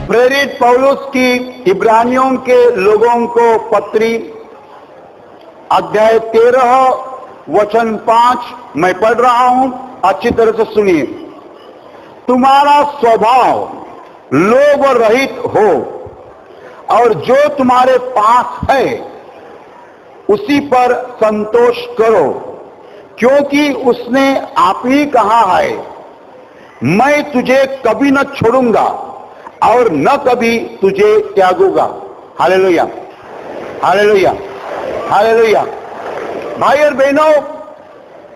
प्रेरित पौलुस की इब्रानियों के लोगों को पत्री अध्याय 13 वचन 5 मैं पढ़ रहा हूं, अच्छी तरह से सुनिए। तुम्हारा स्वभाव लोभ रहित हो और जो तुम्हारे पास है उसी पर संतोष करो, क्योंकि उसने आप ही कहा है, मैं तुझे कभी न छोड़ूंगा और न कभी तुझे त्यागूंगा। Hallelujah, hallelujah, hallelujah. भाई और बहनों,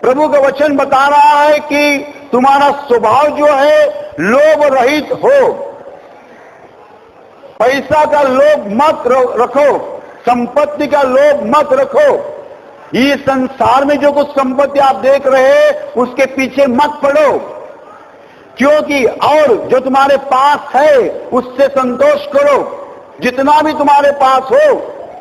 प्रभु का वचन बता रहा है कि तुम्हारा स्वभाव जो है लोभ रहित हो। पैसा का लोभ मत रखो, संपत्ति का लोभ मत रखो। इस संसार में जो कुछ संपत्ति आप देख रहे हैं उसके पीछे मत पड़ो, क्योंकि और जो तुम्हारे पास है उससे संतोष करो। जितना भी तुम्हारे पास हो,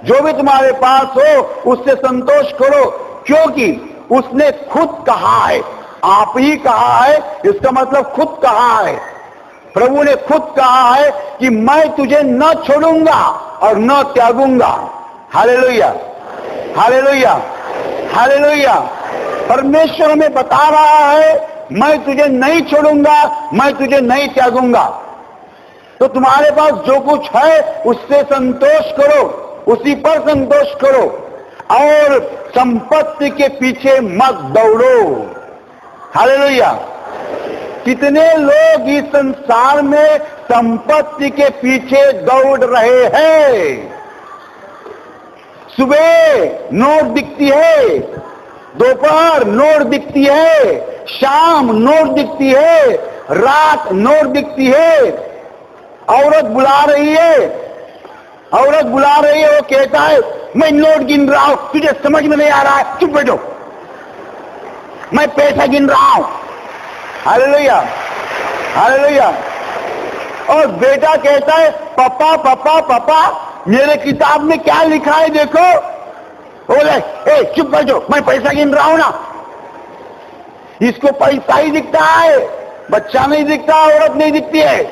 जो भी तुम्हारे पास हो उससे संतोष करो, क्योंकि उसने खुद कहा है, आप ही कहा है, इसका मतलब खुद कहा है। प्रभु ने खुद कहा है कि मैं तुझे न छोड़ूंगा और न त्यागूंगा। Hallelujah, hallelujah, hallelujah. परमेश्वर हमें बता रहा है, मैं तुझे नहीं छोड़ूंगा, मैं तुझे नहीं त्यागूंगा। तो तुम्हारे पास जो कुछ है उससे संतोष करो, उसी पर संतोष करो और संपत्ति के पीछे मत दौड़ो। हालेलुया। कितने लोग इस संसार में संपत्ति के पीछे दौड़ रहे हैं। सुबह नोट दिखती है, दोपहर नोट दिखती है, शाम नोट दिखती है, रात नोट दिखती है। औरत बुला रही है, औरत बुला रही है, वो कहता है मैं नोट गिन रहा हूं, तुझे समझ में नहीं आ रहा है, चुप बैठो, मैं पैसा गिन रहा हूं। Hallelujah, hallelujah. और बेटा कहता है पापा पापा पापा मेरे किताब में क्या लिखा है देखो। बोले ए चुप बैठो, मैं पैसा गिन रहा हूं ना। इसको पैसा ही दिखता है, बच्चा नहीं दिखता, औरत नहीं दिखती है।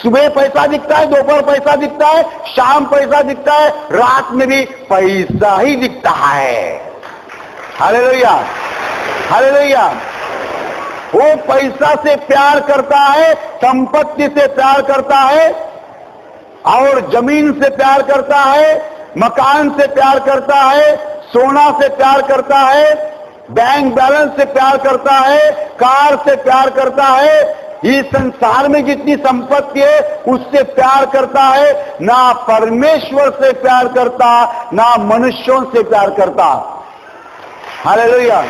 सुबह पैसा दिखता है, दोपहर पैसा दिखता है, शाम पैसा दिखता है, रात में भी पैसा ही दिखता है। Hallelujah, hallelujah. वो पैसा से प्यार करता है, संपत्ति से प्यार करता है, और जमीन से प्यार करता है, मकान से प्यार करता है, सोना से प्यार करता है, बैंक बैलेंस से प्यार करता है, कार से प्यार करता है। इस संसार में जितनी संपत्ति है उससे प्यार करता है, ना परमेश्वर से प्यार करता, ना मनुष्यों से प्यार करता। Hallelujah,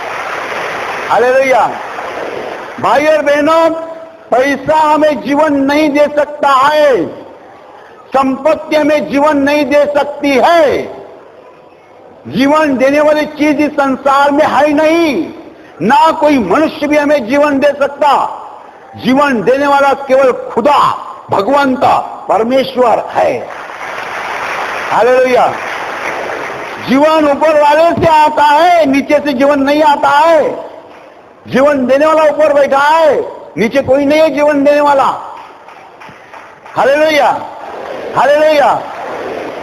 hallelujah. भाई और बहनों, पैसा हमें जीवन नहीं दे सकता है, संपत्ति हमें जीवन नहीं दे सकती है। जीवन देने वाली चीज इस संसार में है नहीं, ना कोई मनुष्य भी हमें जीवन दे सकता। जीवन देने वाला केवल खुदा, भगवंत, परमेश्वर है। हालेलुया। जीवन ऊपर वाले से आता है, नीचे से जीवन नहीं आता है। जीवन देने वाला ऊपर बैठा है, नीचे कोई नहीं है जीवन देने वाला। Hallelujah, hallelujah.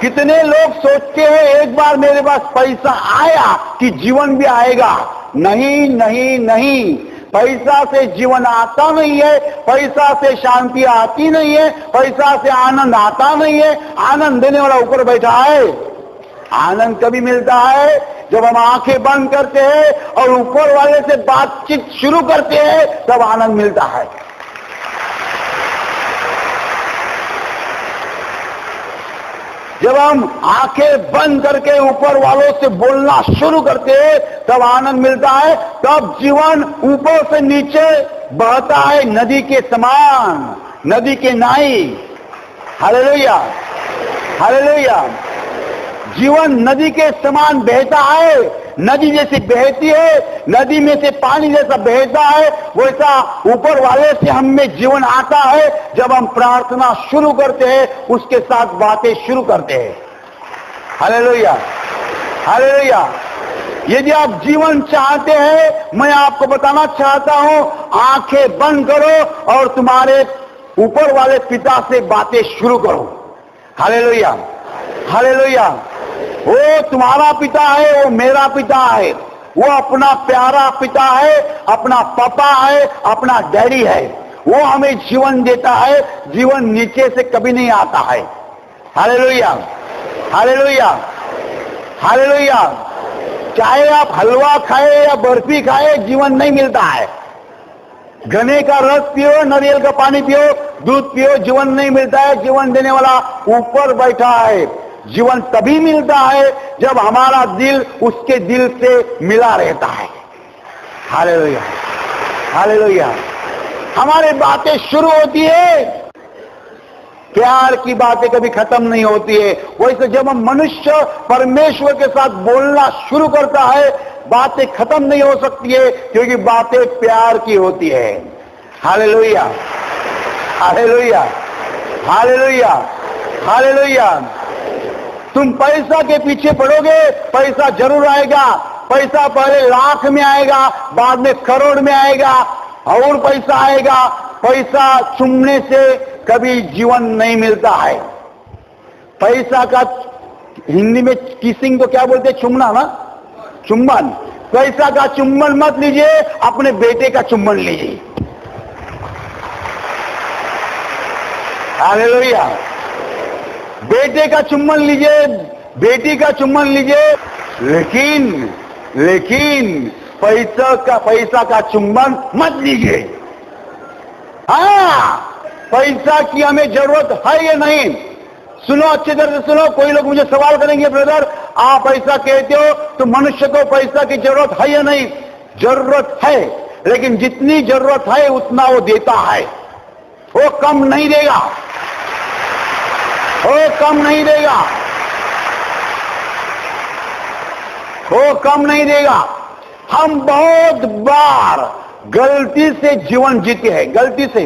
कितने लोग सोचते हैं एक बार मेरे पास पैसा आया कि जीवन भी आएगा। नहीं नहीं नहीं, पैसा से जीवन आता नहीं है, पैसा से शांति आती नहीं है, पैसा से आनंद आता नहीं है। आनंद देने वाला ऊपर बैठा है। आनंद कभी मिलता है जब हम आंखें बंद करते हैं और ऊपर वाले से बातचीत शुरू करते हैं, तब आनंद मिलता है। जब हम आंखें बंद करके ऊपर वालों से बोलना शुरू करते हैं तब आनंद मिलता है। तब जीवन ऊपर से नीचे बहता है नदी के समान, नदी के नाई। Hallelujah, hallelujah. जीवन नदी के समान बहता है। नदी जैसी बहती है, नदी में से पानी जैसा बहता है, वैसा ऊपर वाले से हम में जीवन आता है जब हम प्रार्थना शुरू करते हैं, उसके साथ बातें शुरू करते हैं। Hallelujah, hallelujah. यदि आप जीवन चाहते हैं, मैं आपको बताना चाहता हूं, आंखें बंद करो और तुम्हारे ऊपर वाले पिता से बातें शुरू करो। Hallelujah, hallelujah. वो तुम्हारा पिता है, वो मेरा पिता है, वो अपना प्यारा पिता है, अपना पापा है, अपना डैडी है। वो हमें जीवन देता है, जीवन नीचे से कभी नहीं आता है। Hallelujah, hallelujah, hallelujah. चाहे आप हलवा खाए या बर्फी खाए, जीवन नहीं मिलता है। गन्ने का रस पियो, नारियल का पानी पियो, दूध पियो, जीवन नहीं मिलता है। जीवन देने वाला ऊपर बैठा है। जीवन तभी मिलता है जब हमारा दिल उसके दिल से मिला रहता है। Hallelujah, hallelujah. हमारी बातें शुरू होती है, प्यार की बातें कभी खत्म नहीं होती है। वैसे जब हम मनुष्य परमेश्वर के साथ बोलना शुरू करता है, बातें खत्म नहीं हो सकती है, क्योंकि बातें प्यार की होती है। Hallelujah, hallelujah, hallelujah, hallelujah. तुम पैसा के पीछे पड़ोगे, पैसा जरूर आएगा। पैसा पहले लाख में आएगा, बाद में करोड़ में आएगा, और पैसा आएगा। पैसा चुमने से कभी जीवन नहीं मिलता है। पैसा का हिंदी में किसिंग को क्या बोलते हैं? चुमना ना, चुम्बन। पैसा का चुम्बन मत लीजिए, अपने बेटे का चुम्बन लीजिए। हालेलुया। बेटे का चुम्बन लीजिए, बेटी का चुम्बन लीजिए, लेकिन पैसा का चुम्बन मत लीजिए। हाँ, पैसा की हमें जरूरत है या नहीं? सुनो, अच्छी तरह से सुनो। कोई लोग मुझे सवाल करेंगे, ब्रदर आप ऐसा कहते हो तो मनुष्य को पैसा की जरूरत है या नहीं? जरूरत है, लेकिन जितनी जरूरत है उतना वो देता है। वो कम नहीं देगा, वो कम नहीं देगा, वो कम नहीं देगा। हम बहुत बार गलती से जीवन जीते हैं। गलती से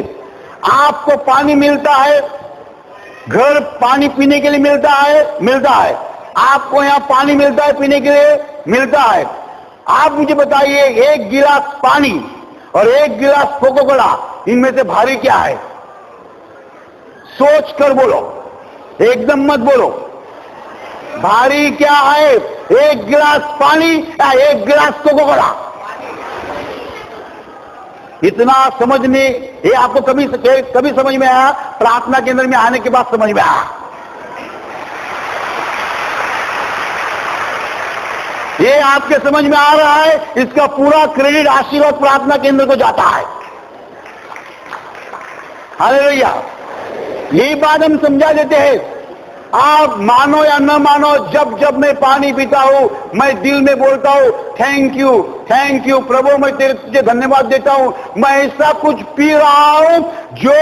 आपको पानी मिलता है, घर पानी पीने के लिए मिलता है। आपको यहां पानी मिलता है पीने के लिए, मिलता है। आप मुझे बताइए, एक गिलास पानी और एक गिलास कोका कोला, इनमें से भारी क्या है? सोच कर बोलो, एकदम मत बोलो। भारी क्या है? एक गिलास पानी या एक गिलास कोका कोला? इतना समझने, ये आपको कभी समझ में आया? प्रार्थना केंद्र में आने के बाद समझ में आया। ये आपके समझ में आ रहा है, इसका पूरा क्रेडिट आशीर्वाद प्रार्थना केंद्र को जाता है। हालेलुया। यही बात हम समझा देते हैं। आप मानो या न मानो, जब जब मैं पानी पीता हूं, मैं दिल में बोलता हूं थैंक यू प्रभु, मैं तुझे धन्यवाद देता हूं। मैं ऐसा कुछ पी रहा हूं जो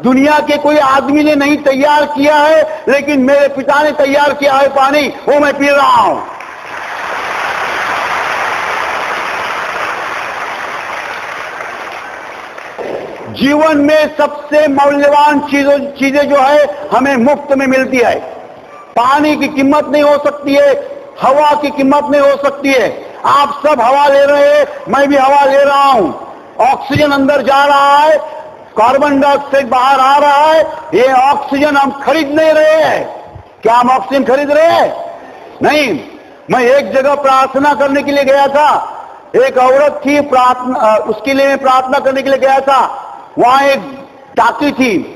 दुनिया के कोई आदमी ने नहीं तैयार किया है, लेकिन मेरे पिता ने तैयार किया है पानी, वो मैं पी रहा हूं। जीवन में सबसे मूल्यवान चीजें जो है हमें मुफ्त में मिलती है। पानी की कीमत नहीं हो सकती है, हवा की कीमत नहीं हो सकती है। आप सब हवा ले रहे हैं, मैं भी हवा ले रहा हूं। ऑक्सीजन अंदर जा रहा है, कार्बन डाइऑक्साइड बाहर आ रहा है। ये ऑक्सीजन हम खरीद नहीं रहे हैं। क्या हम ऑक्सीजन खरीद रहे हैं? नहीं। मैं एक जगह प्रार्थना करने के लिए गया था। एक औरत थी, प्रार्थना उसके लिए मैं प्रार्थना करने के लिए गया था। वहां एक टाकी थी,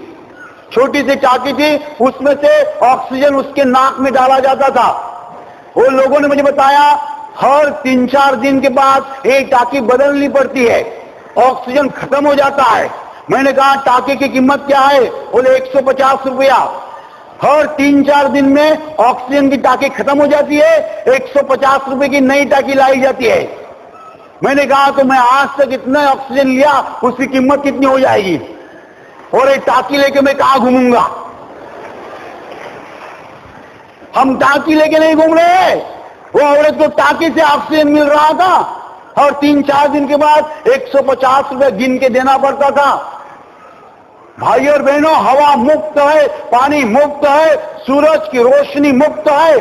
छोटी सी टाकी थी, उसमें से ऑक्सीजन उसके नाक में डाला जाता था। वो लोगों ने मुझे बताया हर 3-4 दिन के बाद एक टाकी बदलनी पड़ती है, ऑक्सीजन खत्म हो जाता है। मैंने कहा टाकी की कीमत क्या है? बोले 150 रुपया। हर 3-4 दिन में ऑक्सीजन की टाकी खत्म हो जाती है, 150 रुपए की नई टाकी लाई जाती है। मैंने कहा तो मैं आज तक इतना ऑक्सीजन लिया, उसकी कीमत कितनी हो जाएगी? और एक टाकी लेके मैं कहां घूमूंगा? हम टाकी लेके नहीं घूम रहे। वो औरत को टाकी से ऑक्सीजन मिल रहा था, और 3-4 दिन के बाद 150 रुपए गिन के देना पड़ता था। भाई और बहनों, हवा मुफ्त है, पानी मुफ्त है, सूरज की रोशनी मुफ्त है।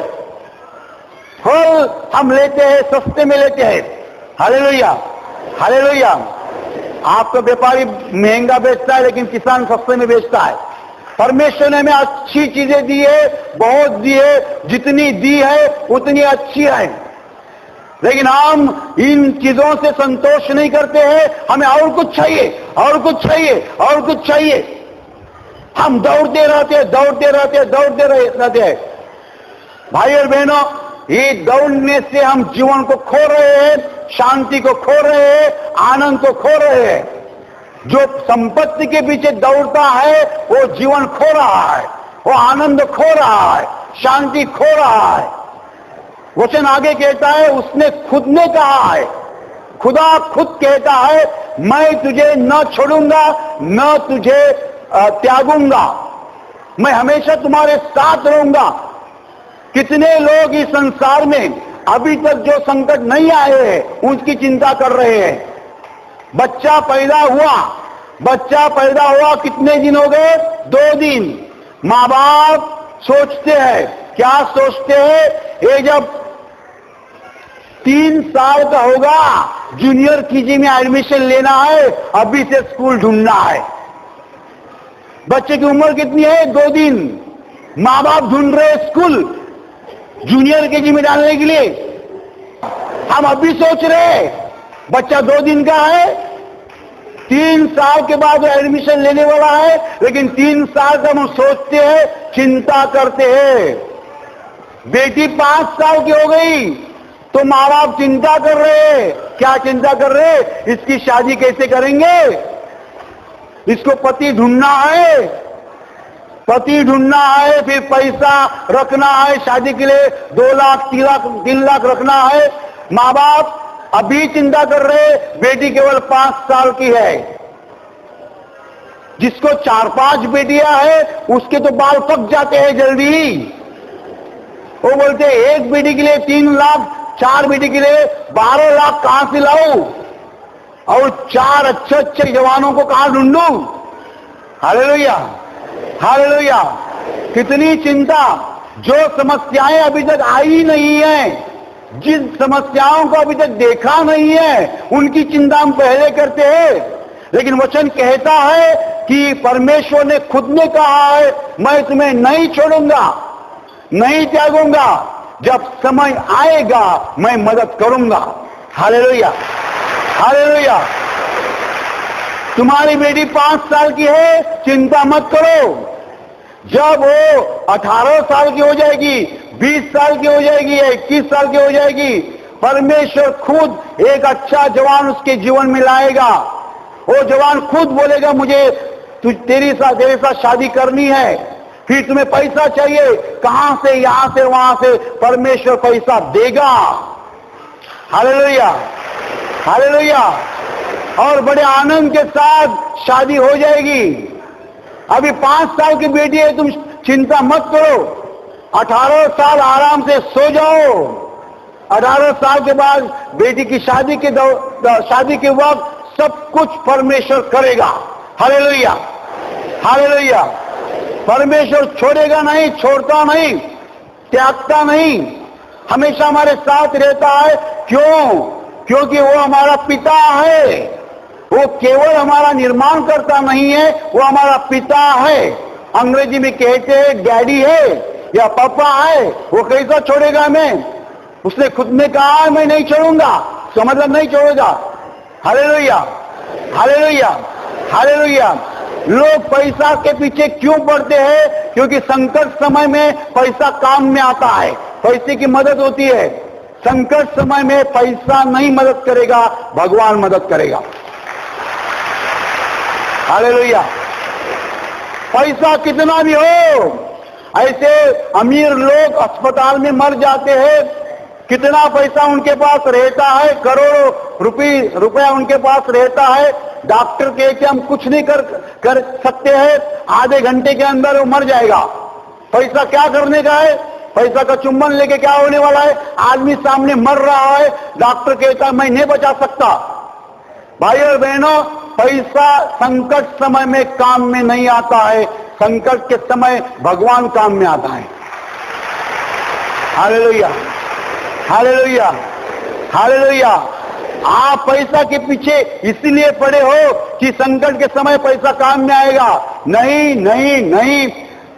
फल हम लेते हैं, सस्ते में लेते हैं। Hallelujah, hallelujah. आपका व्यापारी महंगा बेचता है लेकिन किसान सस्ते में बेचता है। परमेश्वर ने हमें अच्छी चीजें दी है, बहुत दी है, जितनी दी है उतनी अच्छी है, लेकिन हम इन चीजों से संतोष नहीं करते हैं। हमें और कुछ चाहिए, और कुछ चाहिए, और कुछ चाहिए। हम दौड़ते रहते हैं, दौड़ते रहते हैं, दौड़ते रहते हैं। भाई और बहनों, ये दौड़ने से हम जीवन को खो रहे हैं, शांति को खो रहे हैं, आनंद को खो रहे हैं। जो संपत्ति के पीछे दौड़ता है वो जीवन खो रहा है, वो आनंद खो रहा है, शांति खो रहा है। वचन आगे कहता है, उसने खुद ने कहा है, खुदा खुद कहता है, मैं तुझे न छोड़ूंगा न तुझे त्यागूंगा, मैं हमेशा तुम्हारे साथ रहूंगा। कितने लोग इस संसार में अभी तक जो संकट नहीं आए हैं उसकी चिंता कर रहे हैं। बच्चा पैदा हुआ कितने दिन हो गए? 2 दिन। माँ बाप सोचते हैं, क्या सोचते हैं? ये जब 3 साल का होगा जूनियर केजी में एडमिशन लेना है, अभी से स्कूल ढूंढना है। बच्चे की उम्र कितनी है? 2 दिन। माँ बाप ढूंढ रहे स्कूल जूनियर केजी में डालने के लिए। हम अभी सोच रहे बच्चा 2 दिन का है, 3 साल के बाद एडमिशन लेने वाला है, लेकिन 3 साल का हम सोचते हैं, चिंता करते हैं। बेटी 5 साल की हो गई तो माँ बाप चिंता कर रहे हैं। क्या चिंता कर रहे हैं? इसकी शादी कैसे करेंगे, इसको पति ढूंढना है, पति ढूंढना है, फिर पैसा रखना है शादी के लिए, 2 लाख 3 लाख रखना है। माँ बाप अभी चिंता कर रहे, बेटी केवल 5 साल की है। जिसको 4-5 बेटियां हैं उसके तो बाल पक जाते हैं जल्दी। वो बोलते हैं 1 बेटी के लिए 3 लाख, 4 बेटी के लिए 12 लाख कहां से लाऊं, और 4 अच्छे जवानों को कहां ढूंढूं? Hallelujah, hallelujah. कितनी चिंता। जो समस्याएं अभी तक आई नहीं है, जिन समस्याओं को अभी तक देखा नहीं है, उनकी चिंता हम पहले करते हैं। लेकिन वचन कहता है कि परमेश्वर ने खुद ने कहा है, मैं तुम्हें नहीं छोड़ूंगा, नहीं त्यागूंगा, जब समय आएगा मैं मदद करूंगा। Hallelujah, hallelujah. तुम्हारी बेटी 5 साल की है, चिंता मत करो। जब वो 18 साल की हो जाएगी, 20 साल की हो जाएगी, 21 साल की हो जाएगी, परमेश्वर खुद एक अच्छा जवान उसके जीवन में लाएगा। वो जवान खुद बोलेगा, मुझे तेरे साथ शादी करनी है। फिर तुम्हें पैसा चाहिए, कहां से? यहां से वहां से परमेश्वर पैसा देगा। Hallelujah, hallelujah. और बड़े आनंद के साथ शादी हो जाएगी। अभी 5 साल की बेटी है, तुम चिंता मत करो, 18 साल आराम से सो जाओ। 18 साल के बाद बेटी की शादी के वक्त सब कुछ परमेश्वर करेगा। Hallelujah, hallelujah. परमेश्वर छोड़ेगा नहीं, छोड़ता नहीं, त्यागता नहीं, हमेशा हमारे साथ रहता है। क्यों? क्योंकि वो हमारा पिता है। वो केवल हमारा निर्माण करता नहीं है, वो हमारा पिता है। अंग्रेजी में कहते हैं डैडी है या पापा है। वो कैसा छोड़ेगा हमें? उसने खुद ने कहा है, मैं नहीं छोड़ूंगा, तो मतलब नहीं छोड़ेगा। Hallelujah, hallelujah, hallelujah. लोग पैसा के पीछे क्यों पड़ते हैं? क्योंकि संकट समय में पैसा काम में आता है, पैसे की मदद होती है। संकट समय में पैसा नहीं मदद करेगा, भगवान मदद करेगा। हालेलुया। पैसा कितना भी हो, ऐसे अमीर लोग अस्पताल में मर जाते हैं, कितना पैसा उनके पास रहता है, करोड़ों रुपया उनके पास रहता है। डॉक्टर कहे कि हम कुछ नहीं कर सकते हैं, आधे घंटे के अंदर वो मर जाएगा। पैसा क्या करने का है? पैसा का चुम्बन लेके क्या होने वाला है? आदमी सामने मर रहा है, डॉक्टर कहता है मैं नहीं बचा सकता। भाई और बहनों, पैसा संकट समय में काम में नहीं आता है, संकट के समय भगवान काम में आता है। Hallelujah, hallelujah, hallelujah. आप पैसा के पीछे इसलिए पड़े हो कि संकट के समय पैसा काम में आएगा। नहीं नहीं नहीं,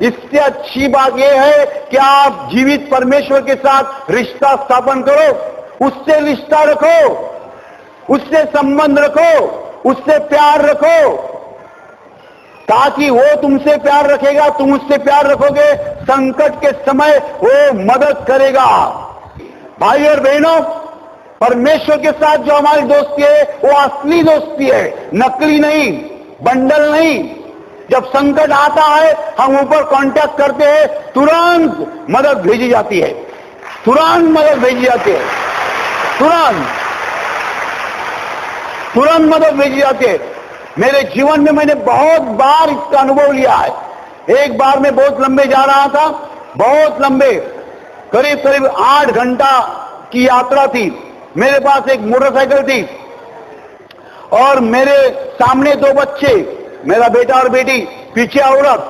इससे अच्छी बात यह है कि आप जीवित परमेश्वर के साथ रिश्ता स्थापन करो, उससे रिश्ता रखो, उससे संबंध रखो, उससे प्यार रखो, ताकि वो तुमसे प्यार रखेगा, तुम उससे प्यार रखोगे, संकट के समय वो मदद करेगा। भाई और बहनों, परमेश्वर के साथ जो हमारी दोस्ती है वो असली दोस्ती है, नकली नहीं, बंडल नहीं। जब संकट आता है हम ऊपर कांटेक्ट करते हैं, तुरंत मदद भेजी जाती है, तुरंत मदद भेजी जाती है, तुरंत मदद भेजी जाती है। मेरे जीवन में मैंने बहुत बार इसका अनुभव लिया है। एक बार मैं बहुत लंबे जा रहा था, बहुत लंबे, करीब करीब 8 घंटा की यात्रा थी। मेरे पास एक मोटरसाइकिल थी और मेरे सामने 2 बच्चे, मेरा बेटा और बेटी, पीछे औरत,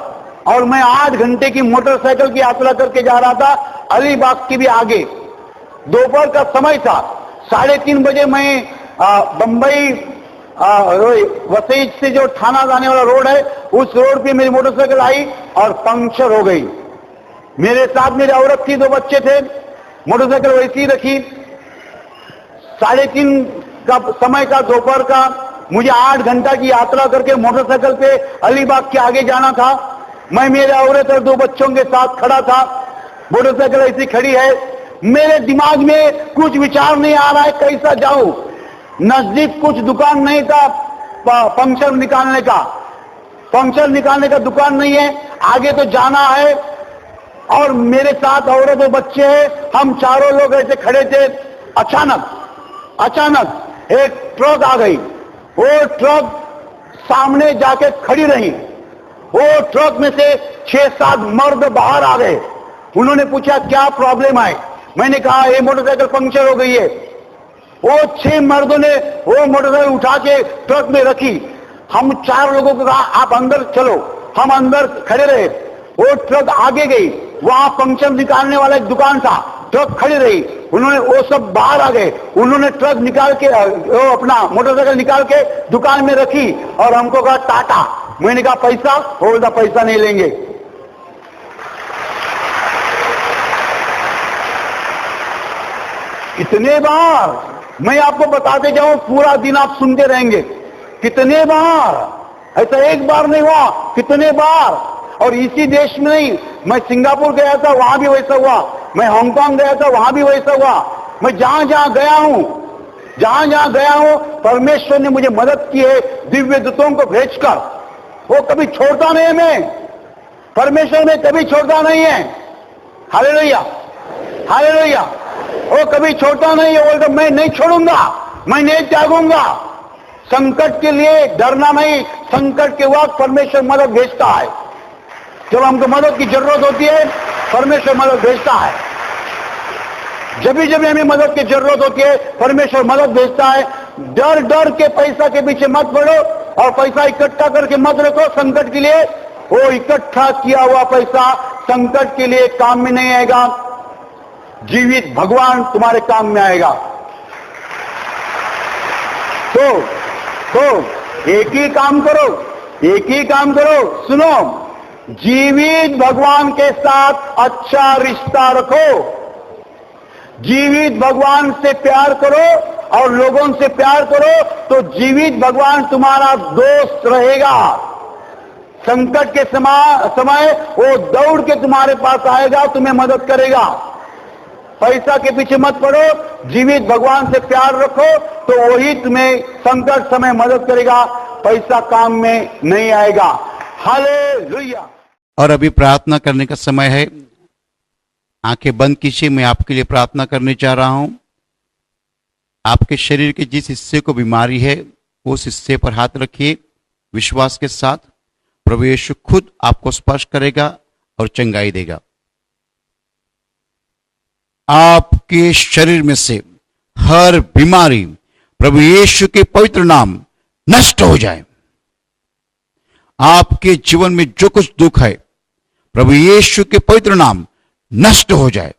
और मैं 8 घंटे की मोटरसाइकिल की यात्रा करके जा रहा था, अलीबाग की भी आगे। दोपहर का समय था, 3:30 बजे मैं बंबई वसई से जो थाना जाने वाला रोड है, उस रोड पे मेरी मोटरसाइकिल आई और पंक्चर हो गई। मेरे साथ मेरी औरत थी, 2 बच्चे थे, मोटरसाइकिल वैसी ही रखी। 3:30 का समय का, दोपहर का, मुझे 8 घंटा की यात्रा करके मोटरसाइकिल पे अलीबाग के आगे जाना था। मैं मेरे औरत और 2 बच्चों के साथ खड़ा था, मोटरसाइकिल ऐसी खड़ी है। मेरे दिमाग में कुछ विचार नहीं आ रहा है कैसा जाऊं। नजदीक कुछ दुकान नहीं था पंक्चर निकालने का दुकान नहीं है, आगे तो जाना है। और मेरे साथ औरत और बच्चे हैं, हम चारों लोग ऐसे खड़े थे। अचानक एक ट्रक आ गई, वो ट्रक सामने जाके खड़ी रही। वो ट्रक में से 6-7 मर्द बाहर आ गए। उन्होंने पूछा क्या प्रॉब्लम है। मैंने कहा ये मोटरसाइकिल पंक्चर हो गई है। वो 6 मर्दों ने वो मोटरसाइकिल उठा के ट्रक में रखी। हम 4 लोगों को कहा आप अंदर चलो, हम अंदर खड़े रहे। वो ट्रक आगे गई, वहां पंक्चर निकालने वाला एक दुकान था, ट्रक खड़ी रही। उन्होंने, वो सब बाहर आ गए, उन्होंने ट्रक निकाल के, वो अपना मोटरसाइकिल निकाल के दुकान में रखी और हमको कहा टाटा। मैंने कहा पैसा, वो बोला पैसा नहीं लेंगे। कितने बार मैं आपको बताते जाऊं, पूरा दिन आप सुनते रहेंगे। कितने बार, ऐसा एक बार नहीं हुआ, कितने बार। और इसी देश में नहीं, मैं सिंगापुर गया था, वहां भी वैसा हुआ। मैं हांगकांग गया था, वहां भी वैसा हुआ। मैं जहां जहां गया हूं, परमेश्वर ने मुझे मदद की है दिव्य दूतों को भेजकर। वो कभी छोड़ता नहीं है, मैं परमेश्वर में कभी छोड़ता नहीं है। Hallelujah, hallelujah. वो कभी छोड़ता नहीं है। बोलता मैं नहीं छोड़ूंगा, मैं नहीं त्यागूंगा। संकट के लिए डरना नहीं, संकट के वक्त परमेश्वर मदद भेजता है। जब हमको मदद की जरूरत होती है, परमेश्वर मदद भेजता है। जब भी हमें मदद की जरूरत होती है, परमेश्वर मदद भेजता है। डर डर के पैसा के पीछे मत पड़ो और पैसा इकट्ठा करके मत रखो संकट के लिए। वो इकट्ठा किया हुआ पैसा संकट के लिए काम में नहीं आएगा, जीवित भगवान तुम्हारे काम में आएगा। तो एक ही काम करो, सुनो, जीवित भगवान के साथ अच्छा रिश्ता रखो, जीवित भगवान से प्यार करो और लोगों से प्यार करो, तो जीवित भगवान तुम्हारा दोस्त रहेगा। संकट के समय वो दौड़ के तुम्हारे पास आएगा, तुम्हें मदद करेगा। पैसा के पीछे मत पड़ो, जीवित भगवान से प्यार रखो, तो वही तुम्हें संकट समय मदद करेगा, पैसा काम में नहीं आएगा। हालेलुया। और अभी प्रार्थना करने का समय है। आंखें बंद कीजिए, मैं आपके लिए प्रार्थना करने जा रहा हूं। आपके शरीर के जिस हिस्से को बीमारी है, उस हिस्से पर हाथ रखिए विश्वास के साथ। प्रभु यीशु खुद आपको स्पर्श करेगा और चंगाई देगा। आपके शरीर में से हर बीमारी प्रभु यीशु के पवित्र नाम नष्ट हो जाए। आपके जीवन में जो कुछ दुख है, प्रभु यीशु के पवित्र नाम नष्ट हो जाए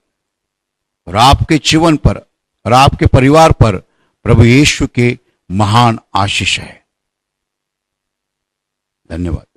और आपके जीवन पर और आपके परिवार पर प्रभु यीशु के महान आशीष है। धन्यवाद।